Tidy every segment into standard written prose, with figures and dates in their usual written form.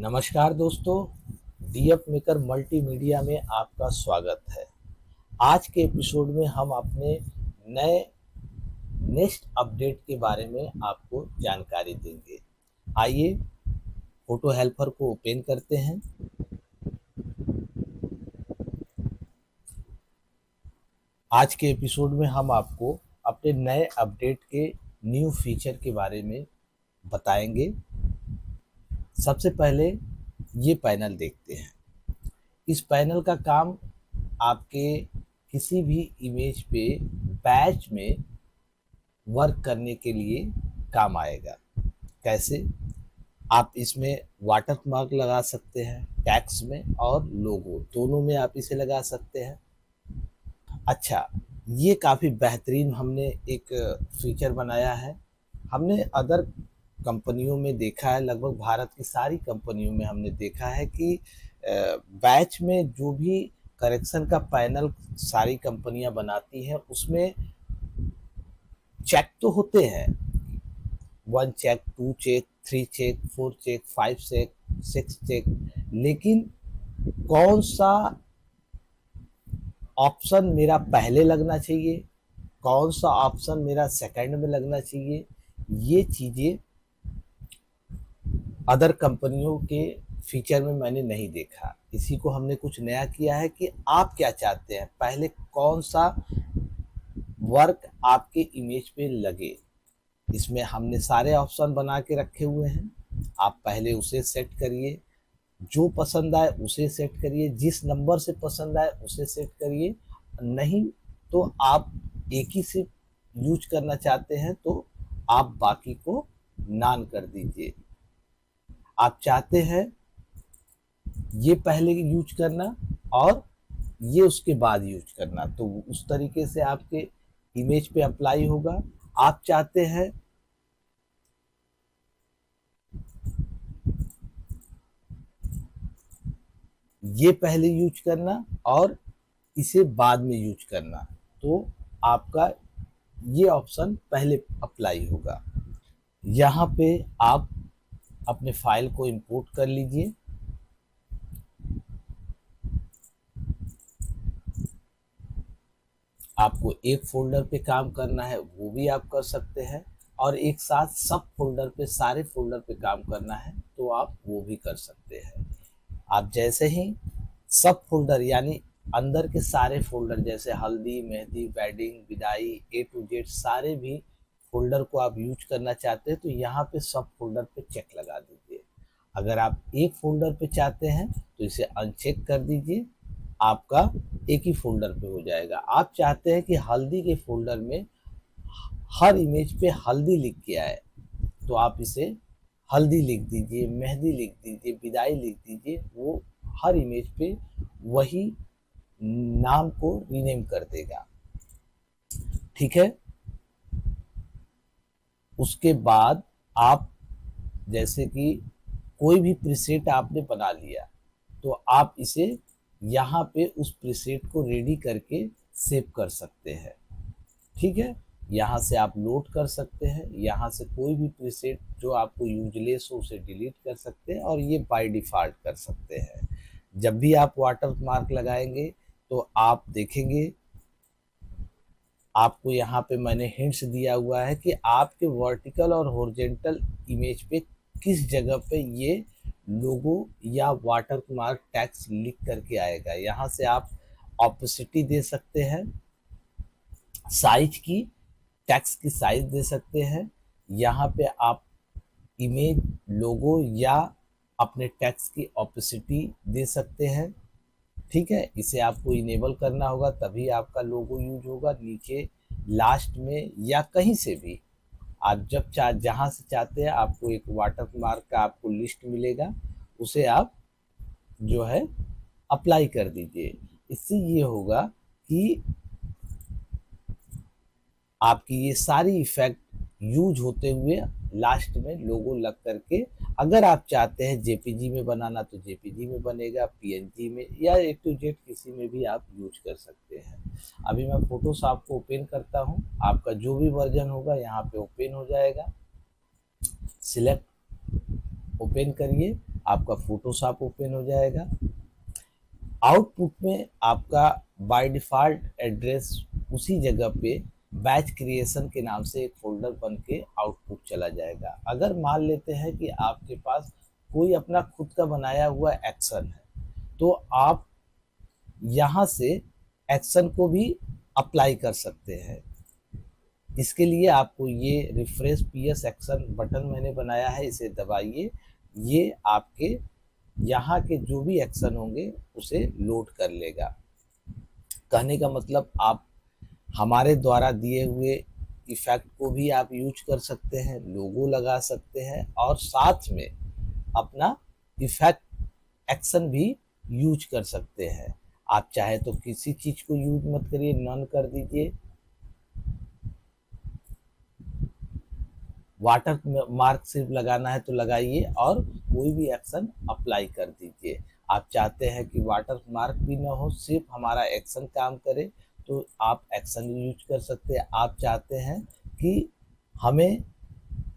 नमस्कार दोस्तों, DF maker multimedia में आपका स्वागत है। आज के एपिसोड में हम अपने नए नेक्स्ट अपडेट के बारे में आपको जानकारी देंगे। आइए फोटो हेल्पर को ओपन करते हैं। आज के एपिसोड में हम आपको अपने नए अपडेट के न्यू फीचर के बारे में बताएंगे। सबसे पहले ये पैनल देखते हैं। इस पैनल का काम आपके किसी भी इमेज पे बैच में वर्क करने के लिए काम आएगा। कैसे? आप इसमें वाटर मार्क लगा सकते हैं, टैक्स में और लोगो दोनों में आप इसे लगा सकते हैं। अच्छा, ये काफ़ी बेहतरीन हमने एक फीचर बनाया है। हमने अदर कंपनियों में देखा है, लगभग भारत की सारी कंपनियों में हमने देखा है कि बैच में जो भी करेक्शन का पैनल सारी कंपनियां बनाती हैं उसमें चेक तो होते हैं, 1 check, 2 check, 3 check, 4 check, 5 check, 6 check, लेकिन कौन सा ऑप्शन मेरा पहले लगना चाहिए, कौन सा ऑप्शन मेरा सेकंड में लगना चाहिए, ये चीज़ें अदर कंपनियों के फीचर में मैंने नहीं देखा। इसी को हमने कुछ नया किया है कि आप क्या चाहते हैं, पहले कौन सा वर्क आपके इमेज पे लगे। इसमें हमने सारे ऑप्शन बना के रखे हुए हैं। आप पहले उसे सेट करिए, जो पसंद आए उसे सेट करिए, जिस नंबर से पसंद आए उसे सेट करिए। नहीं तो आप एक ही से यूज करना चाहते हैं तो आप बाकी को नान कर दीजिए। आप चाहते हैं ये पहले यूज करना और ये उसके बाद यूज करना, तो उस तरीके से आपके इमेज पे अप्लाई होगा। आप चाहते हैं ये पहले यूज करना और इसे बाद में यूज करना, तो आपका ये ऑप्शन पहले अप्लाई होगा। यहाँ पे आप अपने फाइल को इंपोर्ट कर लीजिए। आपको एक फोल्डर पे काम करना है वो भी आप कर सकते हैं, और एक साथ सब फोल्डर पे, सारे फोल्डर पे काम करना है तो आप वो भी कर सकते हैं। आप जैसे ही सब फोल्डर यानी अंदर के सारे फोल्डर जैसे हल्दी, मेहंदी, वेडिंग, विदाई, ए टू जेड सारे भी फोल्डर को आप यूज करना चाहते हैं तो यहाँ पे सब फोल्डर पे चेक लगा दीजिए। अगर आप एक फोल्डर पे चाहते हैं तो इसे अनचेक कर दीजिए, आपका एक ही फोल्डर पे हो जाएगा। आप चाहते हैं कि हल्दी के फोल्डर में हर इमेज पे हल्दी लिख के आए तो आप इसे हल्दी लिख दीजिए, मेहंदी लिख दीजिए, विदाई लिख दीजिए, वो हर इमेज पे वही नाम को रीनेम कर देगा। ठीक है। उसके बाद आप जैसे कि कोई भी प्रीसेट आपने बना लिया तो आप इसे यहाँ पे उस प्रीसेट को रेडी करके सेव कर सकते हैं। ठीक है। यहाँ से आप लोड कर सकते हैं, यहाँ से कोई भी प्रीसेट जो आपको यूजलेस हो उसे डिलीट कर सकते हैं, और ये बाय डिफ़ॉल्ट कर सकते हैं। जब भी आप वाटर मार्क लगाएंगे तो आप देखेंगे, आपको यहाँ पे मैंने हिंट्स दिया हुआ है कि आपके वर्टिकल और हॉरिजॉन्टल इमेज पे किस जगह पे ये लोगो या वाटर मार्क टैक्स लिख करके आएगा। यहाँ से आप ऑपेसिटी दे सकते हैं, साइज की, टैक्स की साइज दे सकते हैं। यहाँ पे आप इमेज, लोगो या अपने टैक्स की ऑपेसिटी दे सकते हैं। ठीक है। इसे आपको इनेबल करना होगा तभी आपका लोगो यूज होगा। नीचे लास्ट में या कहीं से भी आप जब जहाँ से चाहते हैं आपको एक वाटर मार्क का आपको लिस्ट मिलेगा, उसे आप जो है अप्लाई कर दीजिए। इससे ये होगा कि आपकी ये सारी इफेक्ट यूज होते हुए लास्ट में लोगो लग करके, अगर आप चाहते हैं जेपीजी में बनाना तो जेपीजी में बनेगा, पीएनजी में या ए टू जेड किसी में भी आप यूज कर सकते हैं। अभी मैं फोटोशॉप को ओपन करता हूं, आपका जो भी वर्जन होगा यहाँ पे ओपन हो जाएगा। सिलेक्ट, ओपन करिए। आपका फोटोशॉप ओपन हो जाएगा। आउटपुट में आपका बाय डिफ़ॉल्ट एड्रेस उसी जगह पे बैच क्रिएशन के नाम से एक फ़ोल्डर बन के आउटपुट चला जाएगा। अगर मान लेते हैं कि आपके पास कोई अपना खुद का बनाया हुआ एक्शन है, तो आप यहाँ से एक्शन को भी अप्लाई कर सकते हैं। इसके लिए आपको ये रिफ्रेश पीएस एक्शन बटन मैंने बनाया है, इसे दबाइए। ये आपके यहाँ के जो भी एक्शन होंगे उसे लोड कर लेगा। कहने का मतलब आप हमारे द्वारा दिए हुए इफ़ेक्ट को भी आप यूज कर सकते हैं, लोगो लगा सकते हैं और साथ में अपना इफ़ेक्ट एक्शन भी यूज कर सकते हैं। आप चाहे तो किसी चीज़ को यूज मत करिए, नन कर दीजिए। वाटर मार्क सिर्फ लगाना है तो लगाइए और कोई भी एक्शन अप्लाई कर दीजिए। आप चाहते हैं कि वाटर मार्क भी ना हो, सिर्फ हमारा एक्शन काम करे, तो आप एक्शन यूज कर सकते हैं। आप चाहते हैं कि हमें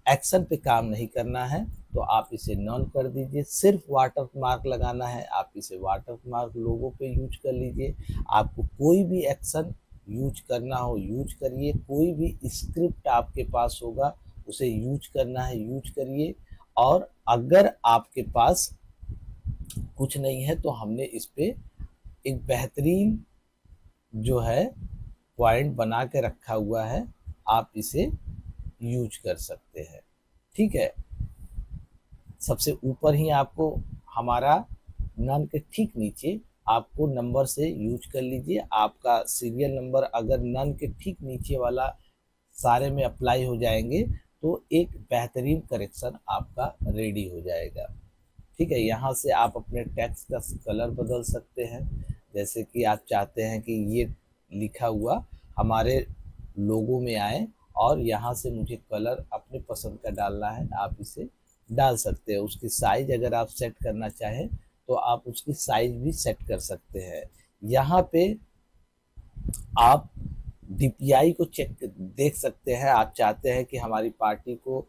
एक्शन पे काम नहीं करना है तो आप इसे नॉन कर दीजिए। सिर्फ वाटर मार्क लगाना है, आप इसे वाटर मार्क लोगों पे यूज कर लीजिए। आपको कोई भी एक्शन यूज करना हो यूज करिए, कोई भी स्क्रिप्ट आपके पास होगा उसे यूज करना है यूज करिए। और अगर आपके पास कुछ नहीं है तो हमने इस पे एक बेहतरीन जो है पॉइंट बना के रखा हुआ है, आप इसे यूज कर सकते हैं। ठीक है, सबसे ऊपर ही आपको हमारा नन के ठीक नीचे आपको नंबर से यूज कर लीजिए। आपका सीरियल नंबर अगर नन के ठीक नीचे वाला सारे में अप्लाई हो जाएंगे तो एक बेहतरीन करेक्शन आपका रेडी हो जाएगा। ठीक है, यहाँ से आप अपने टेक्स्ट का कलर बदल सकते हैं। जैसे कि आप चाहते हैं कि ये लिखा हुआ हमारे लोगों में आए और यहाँ से मुझे कलर अपने पसंद का डालना है, आप इसे डाल सकते हैं। उसकी साइज अगर आप सेट करना चाहें तो आप उसकी साइज भी सेट कर सकते हैं। यहाँ पे आप डीपीआई को चेक देख सकते हैं। आप चाहते हैं कि हमारी पार्टी को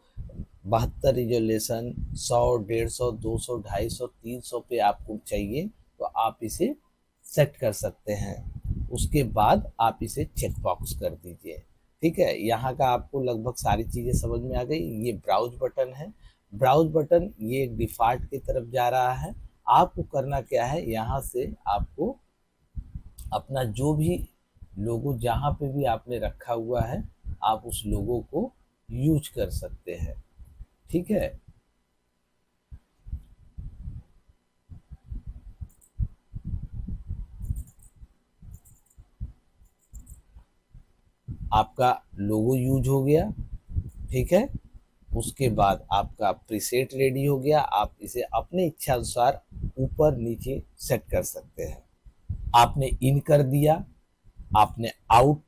72 रिजोल्यूशन 100, 150, 200, 250, 300 पे आपको चाहिए तो आप इसे सेट कर सकते हैं। उसके बाद आप इसे चेक बॉक्स कर दीजिए। ठीक है, यहाँ का आपको लगभग सारी चीज़ें समझ में आ गई। ये ब्राउज बटन है, ब्राउज बटन ये डिफ़ॉल्ट की तरफ जा रहा है। आपको करना क्या है, यहाँ से आपको अपना जो भी लोगो जहाँ पे भी आपने रखा हुआ है आप उस लोगो को यूज कर सकते हैं। ठीक है, आपका लोगो यूज हो गया। ठीक है, उसके बाद आपका प्रीसेट रेडी हो गया। आप इसे अपने इच्छा अनुसार ऊपर नीचे सेट कर सकते हैं। आपने इन कर दिया, आपने आउट,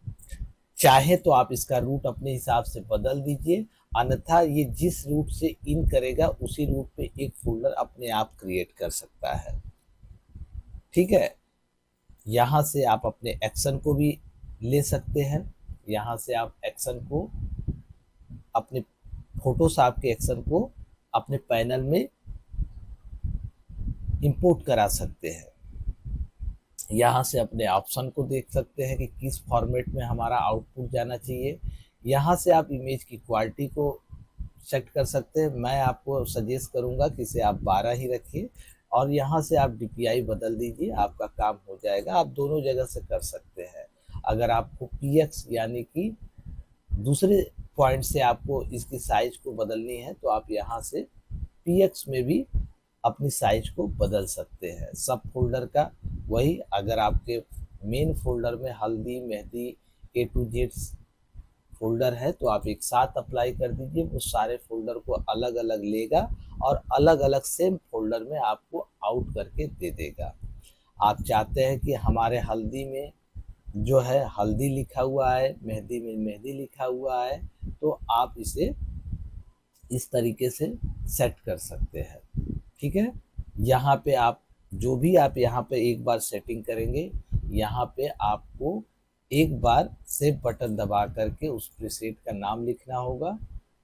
चाहे तो आप इसका रूट अपने हिसाब से बदल दीजिए, अन्यथा ये जिस रूट से इन करेगा उसी रूट पे एक फोल्डर अपने आप क्रिएट कर सकता है। ठीक है, यहाँ से आप अपने एक्शन को भी ले सकते हैं। यहाँ से आप एक्शन को अपने फोटोशॉप के एक्शन को अपने पैनल में इंपोर्ट करा सकते हैं। यहाँ से अपने ऑप्शन को देख सकते हैं कि किस फॉर्मेट में हमारा आउटपुट जाना चाहिए। यहाँ से आप इमेज की क्वालिटी को सेट कर सकते हैं। मैं आपको सजेस्ट करूँगा कि इसे आप 12 ही रखिए और यहाँ से आप डीपीआई बदल दीजिए, आपका काम हो जाएगा। आप दोनों जगह से कर सकते हैं। अगर आपको पीएक्स यानी कि दूसरे पॉइंट से आपको इसकी साइज को बदलनी है तो आप यहाँ से पीएक्स में भी अपनी साइज को बदल सकते हैं। सब फोल्डर का वही, अगर आपके मेन फोल्डर में हल्दी mehndi A to Z folder है तो आप एक साथ अप्लाई कर दीजिए, वो सारे फोल्डर को अलग अलग लेगा और अलग अलग सेम फोल्डर में आपको आउट करके दे देगा। आप चाहते हैं कि हमारे हल्दी में जो है हल्दी लिखा हुआ है, मेहंदी में मेहंदी लिखा हुआ है, तो आप इसे इस तरीके से सेट कर सकते हैं। ठीक है, यहाँ पे आप जो भी आप यहाँ पे एक बार सेटिंग करेंगे, यहाँ पे आपको एक बार सेव बटन दबा करके उस प्रीसेट का नाम लिखना होगा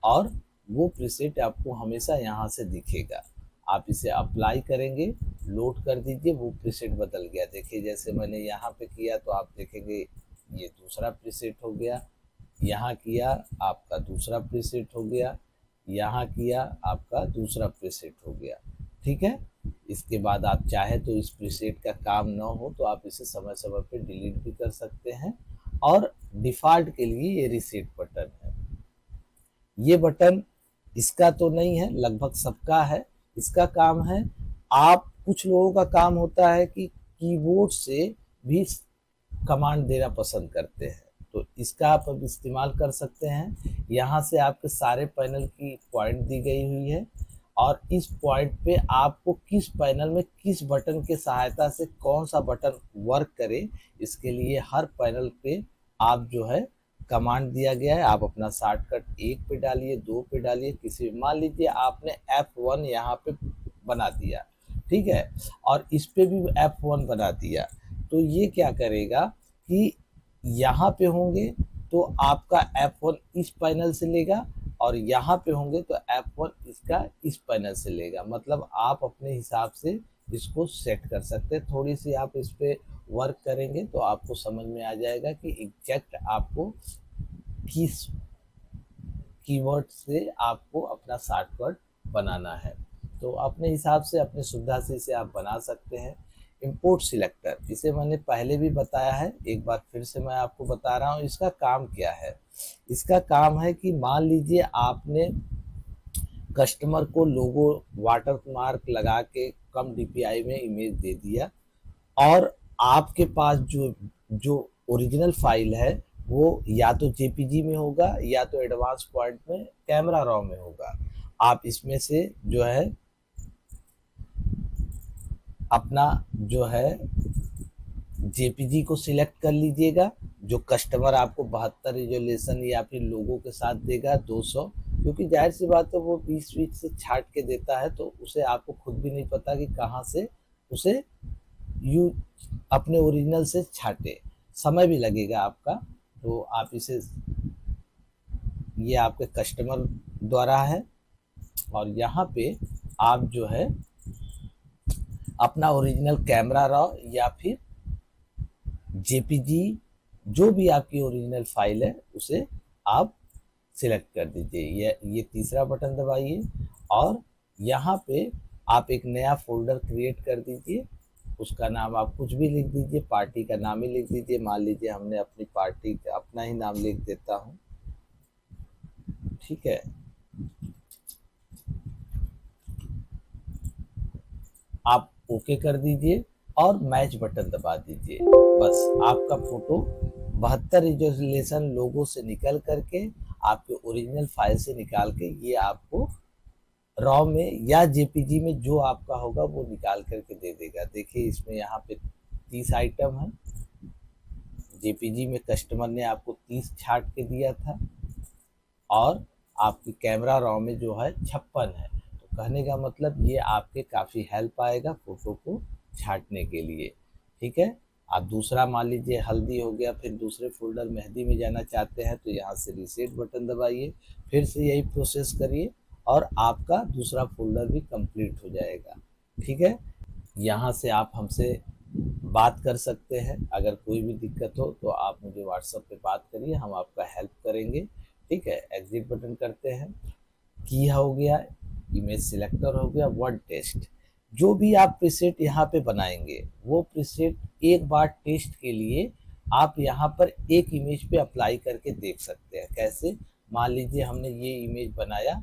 और वो प्रीसेट आपको हमेशा यहाँ से दिखेगा। आप इसे अप्लाई करेंगे, लोड कर दीजिए, वो प्रीसेट बदल गया। देखिए जैसे मैंने यहाँ पे किया तो आप देखेंगे ये दूसरा प्रीसेट हो गया, यहाँ किया आपका दूसरा प्रीसेट हो गया, यहाँ किया आपका दूसरा प्रीसेट हो गया। ठीक है, इसके बाद आप चाहे तो इस प्रीसेट का काम ना हो तो आप इसे समय समय पे डिलीट भी कर सकते हैं। और डिफ़ॉल्ट के लिए ये रीसेट बटन है। ये बटन इसका तो नहीं है, लगभग सबका है। इसका काम है, आप कुछ लोगों का काम होता है कि कीबोर्ड से भी कमांड देना पसंद करते हैं, तो इसका आप अब इस्तेमाल कर सकते हैं। यहाँ से आपके सारे पैनल की पॉइंट दी गई हुई है और इस पॉइंट पे आपको किस पैनल में किस बटन के सहायता से कौन सा बटन वर्क करे, इसके लिए हर पैनल पे आप जो है कमांड दिया गया है। आप अपना शॉर्टकट 1 पे डालिए, 2 पे डालिए, किसी मान लीजिए आपने F1 यहाँ पे बना दिया, ठीक है, और इस पे भी F1 बना दिया, तो ये क्या करेगा कि यहाँ पे होंगे तो आपका F1 इस पैनल से लेगा और यहाँ पे होंगे तो F1 इसका इस पैनल से लेगा। मतलब आप अपने हिसाब से इसको सेट कर सकते हैं। थोड़ी सी आप इस पे वर्क करेंगे तो आपको समझ में आ जाएगा कि एग्जैक्ट आपको किस कीवर्ड से आपको अपना शॉर्टकट बनाना है। तो अपने हिसाब से अपनी सुविधा से इसे आप बना सकते हैं। इंपोर्ट सिलेक्टर, इसे मैंने पहले भी बताया है, एक बार फिर से मैं आपको बता रहा हूँ इसका काम क्या है। इसका काम है कि मान लीजिए आपने कस्टमर को लोगो वाटर मार्क लगा के कम डीपीआई में इमेज दे दिया और आपके पास जो जो ओरिजिनल फाइल है वो या तो जेपीजी में होगा या तो एडवांस पॉइंट में कैमरा रॉ में होगा। आप इसमें से जो है अपना जो है जेपीजी को सिलेक्ट कर लीजिएगा। जो कस्टमर आपको 72 रिजोल्यूशन या फिर लोगों के साथ देगा 200, क्योंकि जाहिर सी बात है वो बीच बीच से छाट के देता है तो उसे आपको खुद भी नहीं पता कि कहाँ से उसे यू अपने ओरिजिनल से छाटे, समय भी लगेगा आपका। तो आप इसे, ये आपके कस्टमर द्वारा है और यहाँ पे आप जो है अपना ओरिजिनल कैमरा रॉ या फिर जेपीजी जो भी आपकी ओरिजिनल फाइल है उसे आप सिलेक्ट कर दीजिए। ये तीसरा बटन दबाइए और यहाँ पे आप एक नया फोल्डर क्रिएट कर दीजिए। उसका नाम आप कुछ भी लिख दीजिए, पार्टी का नाम ही लिख दीजिए। मान लीजिए हमने अपनी पार्टी का अपना ही नाम लिख देता हूँ, ठीक है। आप ओके कर दीजिए और मैच बटन दबा दीजिए। बस आपका फोटो 72 रिजोल्यूशन लोगो से निकल करके आपके ओरिजिनल फाइल से निकाल के ये आपको रॉ में या जेपीजी में जो आपका होगा वो निकाल करके दे देगा। देखिए इसमें यहाँ पे 30 आइटम है, जेपीजी में कस्टमर ने आपको 30 छाट के दिया था और आपकी कैमरा रॉ में जो है 56 है। तो कहने का मतलब ये आपके काफ़ी हेल्प आएगा फ़ोटो को छाटने के लिए, ठीक है। आप दूसरा मान लीजिए हल्दी हो गया, फिर दूसरे फोल्डर मेहंदी में जाना चाहते हैं तो यहाँ से रीसेट बटन दबाइए, फिर से यही प्रोसेस करिए और आपका दूसरा फोल्डर भी कंप्लीट हो जाएगा, ठीक है। यहाँ से आप हमसे बात कर सकते हैं। अगर कोई भी दिक्कत हो तो आप मुझे व्हाट्सएप पे बात करिए, हम आपका हेल्प करेंगे, ठीक है। एग्जिट बटन करते हैं। की हो गया, इमेज सिलेक्टर हो गया, वर्ड टेस्ट। जो भी आप प्रीसेट यहाँ पे बनाएंगे वो प्रीसेट एक बार टेस्ट के लिए आप यहाँ पर एक इमेज पे अप्लाई करके देख सकते हैं। कैसे, मान लीजिए हमने ये इमेज बनाया,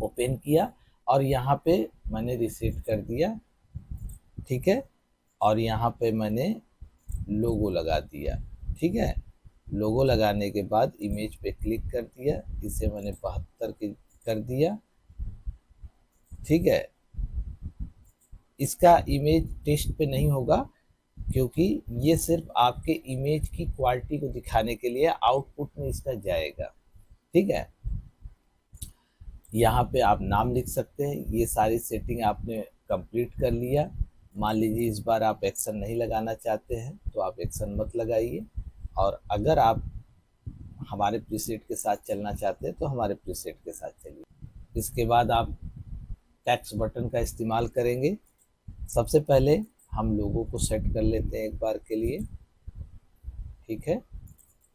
ओपन किया और यहाँ पे मैंने रीसेट कर दिया, ठीक है, और यहाँ पे मैंने लोगो लगा दिया, ठीक है। लोगो लगाने के बाद इमेज पे क्लिक कर दिया, इसे मैंने 72 की कर दिया, ठीक है। इसका इमेज टेस्ट पे नहीं होगा क्योंकि ये सिर्फ आपके इमेज की क्वालिटी को दिखाने के लिए आउटपुट में इसका जाएगा, ठीक है। यहाँ पे आप नाम लिख सकते हैं। ये सारी सेटिंग आपने कंप्लीट कर लिया। मान लीजिए इस बार आप एक्शन नहीं लगाना चाहते हैं तो आप एक्शन मत लगाइए, और अगर आप हमारे प्रीसेट के साथ चलना चाहते हैं तो हमारे प्रीसेट के साथ चलिए। इसके बाद आप टेक्स्ट बटन का इस्तेमाल करेंगे। सबसे पहले हम लोगों को सेट कर लेते हैं एक बार के लिए। ठीक है,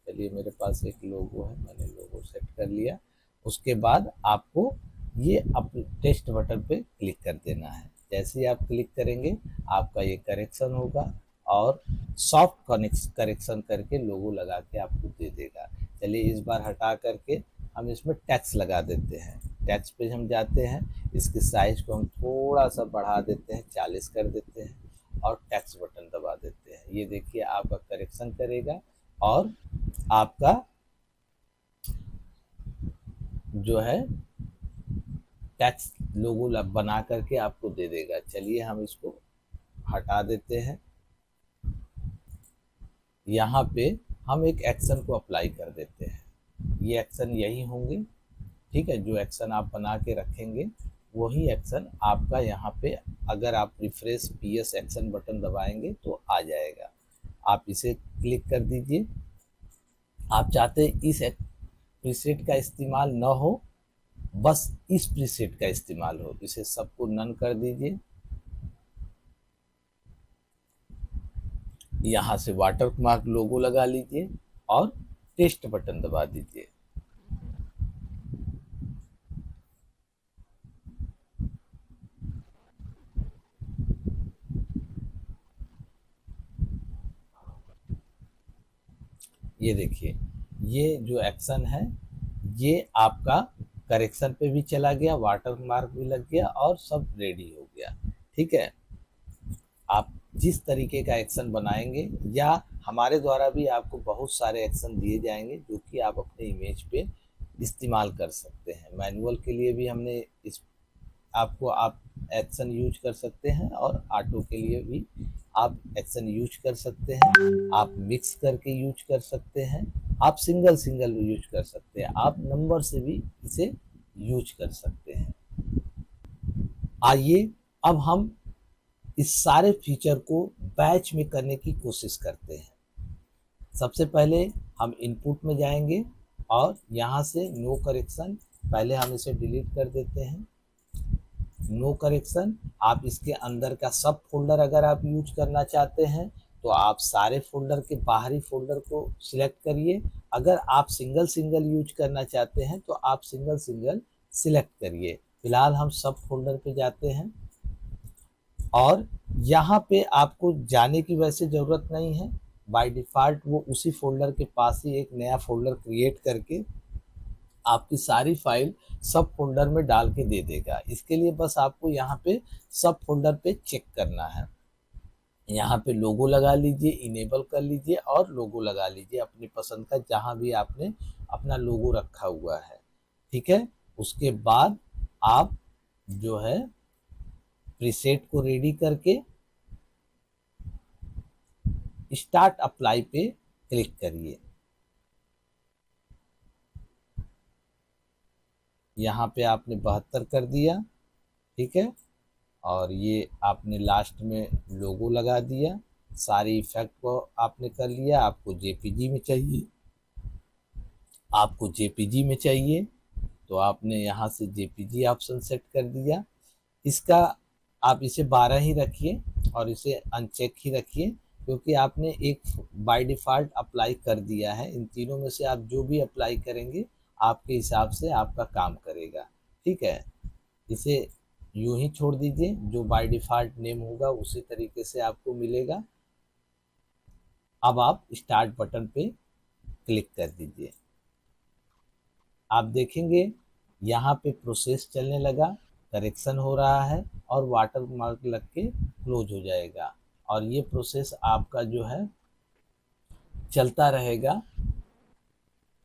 चलिए मेरे पास एक लोगो है, मैंने लोगो सेट कर लिया। उसके बाद आपको ये अपने टेक्स्ट बटन पे क्लिक कर देना है। जैसे ही आप क्लिक करेंगे आपका ये करेक्शन होगा और सॉफ्ट करेक्शन करके लोगो लगा के आपको दे देगा। चलिए इस बार हटा करके हम इसमें टेक्स्ट लगा देते हैं। टेक्स्ट पे हम जाते हैं, इसके साइज को हम थोड़ा सा बढ़ा देते हैं, 40 कर देते हैं और टेक्स्ट बटन दबा देते हैं। ये देखिए आपका करेक्शन करेगा और आपका जो है टेक्स्ट लोगो बना करके आपको दे देगा। चलिए हम इसको हटा देते हैं। यहाँ पे हम एक एक्शन को अप्लाई कर देते हैं। ये एक्शन यही होंगे, ठीक है, जो एक्शन आप बना के रखेंगे वही एक्शन आपका यहाँ पे, अगर आप रिफ्रेश PS एक्शन बटन दबाएंगे तो आ जाएगा। आप इसे क्लिक कर दीजिए। आप चाहते हैं इस प्रीसेट का इस्तेमाल न हो, बस इस प्रीसेट का इस्तेमाल हो, इसे सबको नन कर दीजिए। यहाँ से वाटर मार्क लोगो लगा लीजिए और टेस्ट बटन दबा दीजिए। ये देखिए ये जो एक्शन है ये आपका करेक्शन पे भी चला गया, वाटर मार्क भी लग गया और सब रेडी हो गया। ठीक है, आप जिस तरीके का एक्शन बनाएंगे या हमारे द्वारा भी आपको बहुत सारे एक्शन दिए जाएंगे जो कि आप अपने इमेज पे इस्तेमाल कर सकते हैं। मैनुअल के लिए भी हमने इस आपको आप एक्शन यूज कर सकते हैं और ऑटो के लिए भी आप एक्शन यूज कर सकते हैं। आप मिक्स करके यूज कर सकते हैं, आप सिंगल सिंगल यूज कर सकते हैं, आप नंबर से भी इसे यूज कर सकते हैं। आइए अब हम इस सारे फीचर को बैच में करने की कोशिश करते हैं। सबसे पहले हम इनपुट में जाएंगे और यहाँ से नो करेक्शन, पहले हम इसे डिलीट कर देते हैं। नो करेक्शन, आप इसके अंदर का सब फोल्डर अगर आप यूज करना चाहते हैं तो आप सारे फोल्डर के बाहरी फोल्डर को सिलेक्ट करिए। अगर आप सिंगल सिंगल यूज करना चाहते हैं तो आप सिंगल सिंगल सिलेक्ट करिए। फिलहाल हम सब फोल्डर पे जाते हैं और यहाँ पे आपको जाने की वैसे ज़रूरत नहीं है, बाय डिफ़ॉल्ट वो उसी फोल्डर के पास ही एक नया फोल्डर क्रिएट करके आपकी सारी फाइल सब फोल्डर में डाल के दे देगा। इसके लिए बस आपको यहाँ पे सब फोल्डर पे चेक करना है। यहाँ पे लोगो लगा लीजिए, इनेबल कर लीजिए और लोगो लगा लीजिए अपनी पसंद का, जहाँ भी आपने अपना लोगो रखा हुआ है। ठीक है, उसके बाद आप जो है प्रीसेट को रेडी करके स्टार्ट अप्लाई पे क्लिक करिए। यहाँ पे आपने 72 कर दिया, ठीक है, और ये आपने लास्ट में लोगो लगा दिया। सारी इफेक्ट को आपने कर लिया। आपको जेपीजी में चाहिए, आपको जेपीजी में चाहिए तो आपने यहाँ से जेपीजी ऑप्शन सेट कर दिया। इसका आप इसे 12 ही रखिए और इसे अनचेक ही रखिए, क्योंकि आपने एक बाय डिफ़ॉल्ट अप्लाई कर दिया है। इन तीनों में से आप जो भी अप्लाई करेंगे आपके हिसाब से आपका काम करेगा। ठीक है, इसे यूं ही छोड़ दीजिए, जो बाय डिफ़ॉल्ट नेम होगा उसी तरीके से आपको मिलेगा। अब आप स्टार्ट बटन पे क्लिक कर दीजिए। आप देखेंगे यहाँ पे प्रोसेस चलने लगा, करेक्शन हो रहा है और वाटर मार्क लग के क्लोज हो जाएगा और ये प्रोसेस आपका जो है चलता रहेगा।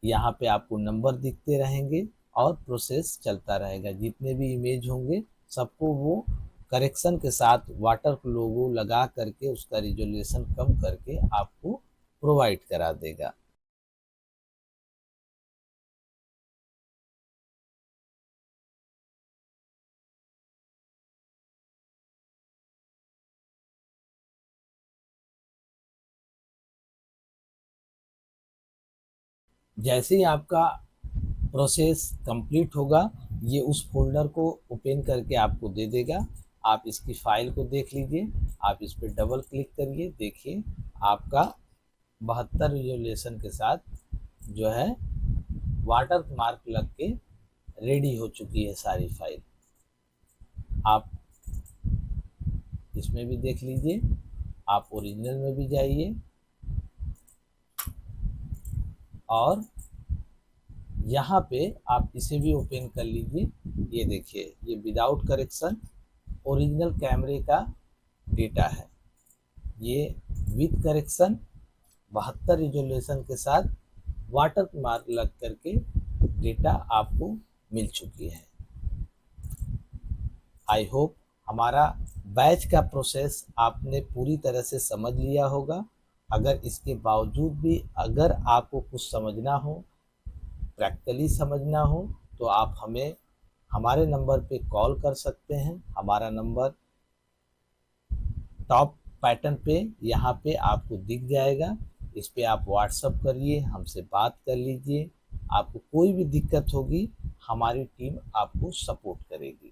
यहाँ पे आपको नंबर दिखते रहेंगे और प्रोसेस चलता रहेगा। जितने भी इमेज होंगे सबको वो करेक्शन के साथ वाटर लोगो लगा करके उसका रिजोल्यूशन कम करके आपको प्रोवाइड करा देगा। जैसे ही आपका प्रोसेस कंप्लीट होगा ये उस फोल्डर को ओपन करके आपको दे देगा। आप इसकी फाइल को देख लीजिए, आप इस पर डबल क्लिक करिए, देखिए आपका 72 रिजोल्यूशन के साथ जो है वाटर मार्क लग के रेडी हो चुकी है सारी फाइल। आप इसमें भी देख लीजिए, आप ओरिजिनल में भी जाइए और यहाँ पे आप इसे भी ओपन कर लीजिए। ये देखिए, ये विदाउट करेक्शन ओरिजिनल कैमरे का डेटा है। ये विद करेक्शन 72 रिजोल्यूशन के साथ वाटर मार्क लग करके डेटा आपको मिल चुकी है। आई होप हमारा बैच का प्रोसेस आपने पूरी तरह से समझ लिया होगा। अगर इसके बावजूद भी अगर आपको कुछ समझना हो, प्रैक्टिकली समझना हो, तो आप हमें हमारे नंबर पे कॉल कर सकते हैं। हमारा नंबर टॉप पैटर्न पे यहाँ पे आपको दिख जाएगा। इस पे आप व्हाट्सअप करिए, हमसे बात कर लीजिए। आपको कोई भी दिक्कत होगी, हमारी टीम आपको सपोर्ट करेगी।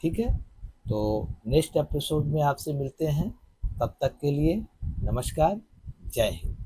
ठीक है, तो नेक्स्ट एपिसोड में आपसे मिलते हैं। तब तक के लिए नमस्कार, जय हिंद।